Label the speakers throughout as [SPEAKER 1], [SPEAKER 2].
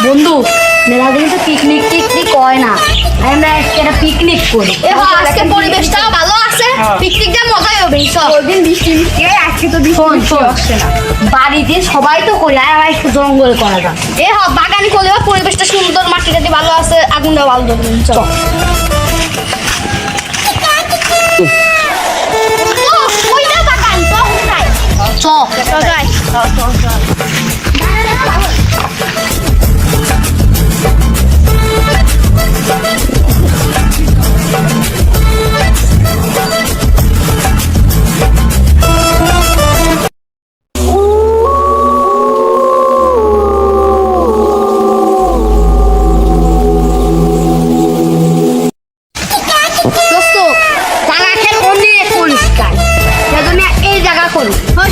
[SPEAKER 1] বন্ধু মেলা দিন তো পিকনিক টিকনিক হয় না, আমরা আজকে একটা পিকনিক করি।
[SPEAKER 2] আজকে পরিবেশটা ভালো আছে, পিকনিকটা মজাই হবে।
[SPEAKER 1] ওই দিন বৃষ্টি বৃষ্টি হয়, আজকে তো বৃষ্টি আসছে না। বাড়িতে সবাই তো করি, আর আমার একটু জঙ্গল করা যাক।
[SPEAKER 2] বাগানি করলে পরিবেশটা সুন্দর, মাটি টাটি ভালো আছে, আগুনটা ভালো ধরবেন। চল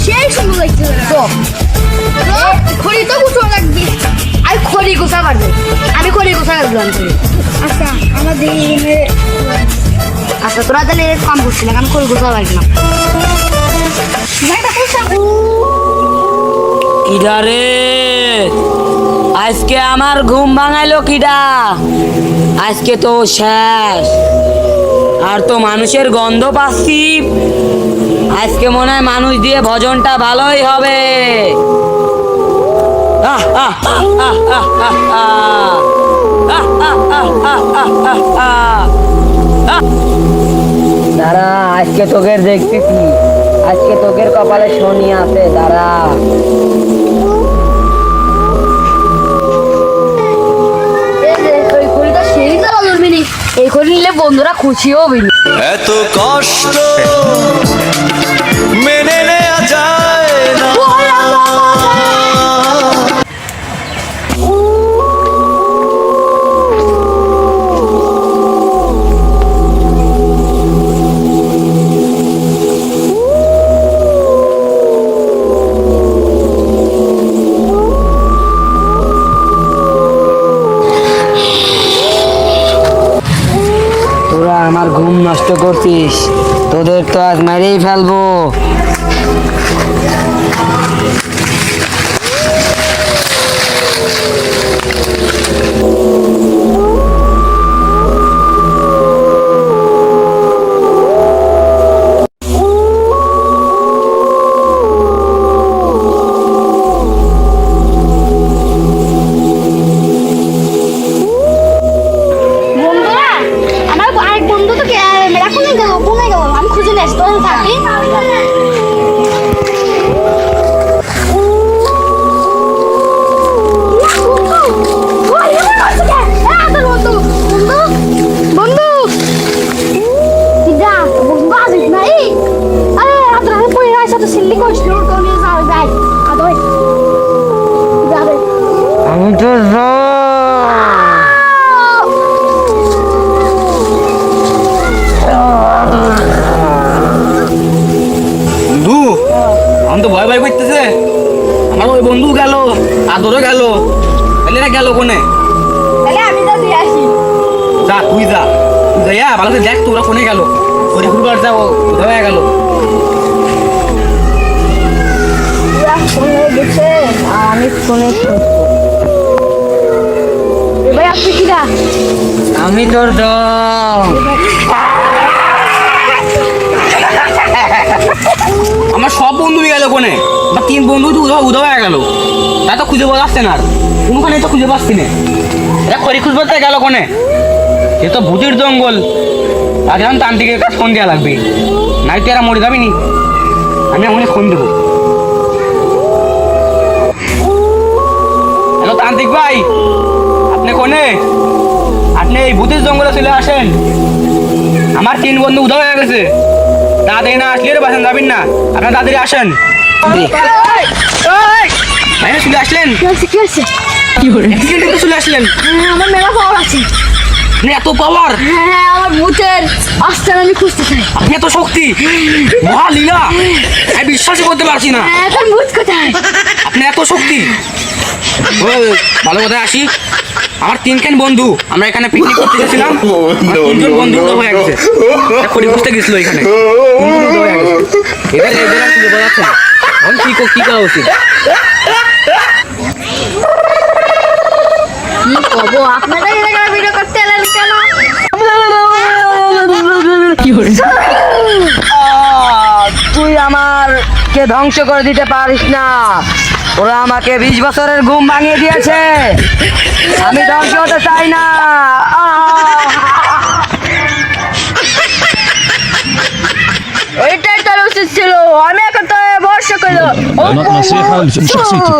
[SPEAKER 2] সেই সুন্দর লাগছে। খড়ি তো গুছো লাগবে,
[SPEAKER 1] আমি খড়ি গোছা পারবো, আমি খড়ি গোছা রাখলাম।
[SPEAKER 2] আচ্ছা আমাদের
[SPEAKER 1] আচ্ছা তোরা তাহলে কাম করছি না, আমি খড়ি গোছা পারলাম।
[SPEAKER 3] কিডা রে, আজকে আমার ঘুম ভাঙাইলো কিডা? আজকে তো শেষ, আর তো মানুষের গন্ধ পাচ্ছি। আজকে মনে হয় মানুষ দিয়ে ভজনটা ভালোই হবে। দাঁড়া, আজকে তোকের দেখতেছি, আজকে তোকের কপালে শনি আছে। দাঁড়া,
[SPEAKER 1] এই করে নিলে বন্ধুরা খুশি হবে।
[SPEAKER 4] এত কষ্ট মেনে নেওয়া যায় না।
[SPEAKER 3] তোরা আমার ঘুম নষ্ট করছিস, তোদের তো আজ মেরেই ফেলবো। আমি তো
[SPEAKER 5] বন্ধু, আমি তো ভয় ভয় করতেছে। আমার ওই বন্ধু গেল, আদরও গেল, তাহলে এরা গেল কোনে?
[SPEAKER 2] আমি তো দিয়ে আসি।
[SPEAKER 5] যা তুই যা, তুই যাইয়া ভালো করে দেখ তো ওরা কোনে গেল। ওরে ঘুরবার যাও, কোথাও হয়ে গেল।
[SPEAKER 1] আমি ফোনে ভাই, আপনি কিরা?
[SPEAKER 3] আমি তোর
[SPEAKER 5] আমার সব বন্ধু গেল কোনে? আমার 3 বন্ধু তো উধাও হয়ে গেল। তা তো খুঁজে পাওয়া যাচ্ছে না, আর কোনখানে তো খুঁজে পাচ্ছি না। এরা খড়ি খুঁজবার তাই গেল কোনে? এ তো ভূতের জঙ্গল, আজ এখন তান্ত্রিকের কাছে ফোন দেওয়া লাগবে, নাই তো এরা মরে যাবি নি। আমি এমনই ফোন দেবো। হ্যালো তান্ত্রিক ভাই, আপনি কোনে? আপনি এই ভূতের জঙ্গলে চলে আসেন। আমার 3 বন্ধু উধাও হয়ে গেছে, তাড়াতাড়ি না আসলে বাসন যাবেন না। আপনার তাড়াতাড়ি আসেন। ভাইয়া চলে আসলেন?
[SPEAKER 1] কি আছে?
[SPEAKER 5] অ্যাক্সিডেন্টে চলে আসলেন?
[SPEAKER 1] আমার মেলা পাওয়ার আছে।
[SPEAKER 5] আপনি এত পাওয়ার?
[SPEAKER 1] হ্যাঁ, আমার ভূতের আস্তানা আমি খুঁজতে চাই।
[SPEAKER 5] আপনি এত শক্তি, মহালীলা, আমি বিশ্বাসই করতে পারছি না।
[SPEAKER 1] এখন ভূত কোথায়?
[SPEAKER 5] আপনি এত শক্তি। ভালো কথা, আসি। আমার 3 বন্ধু, আমরা এখানে পিকনিক করতে গেছিলাম। 3 বন্ধু হয়ে গেছে, খড়ি খুঁজতে গেছিল এখানে। এদের এদের আর খুঁজে পাওয়া যাচ্ছে না। এখন কি করা উচিত?
[SPEAKER 1] ও আপনারা এই জায়গায় ভিডিও করতে এলেন কেন?
[SPEAKER 3] তুই আমার কে ধ্বংস করে দিতে পারিস না। ওরা আমাকে 20 বছরের ঘুম ভাঙিয়ে দিয়েছে, আমি ধ্বংস হতে চাই না।
[SPEAKER 1] এটাই তোর উচিত ছিল, আমি এখন তো বর্ষ করলো।
[SPEAKER 6] نصيحة لشخصيتي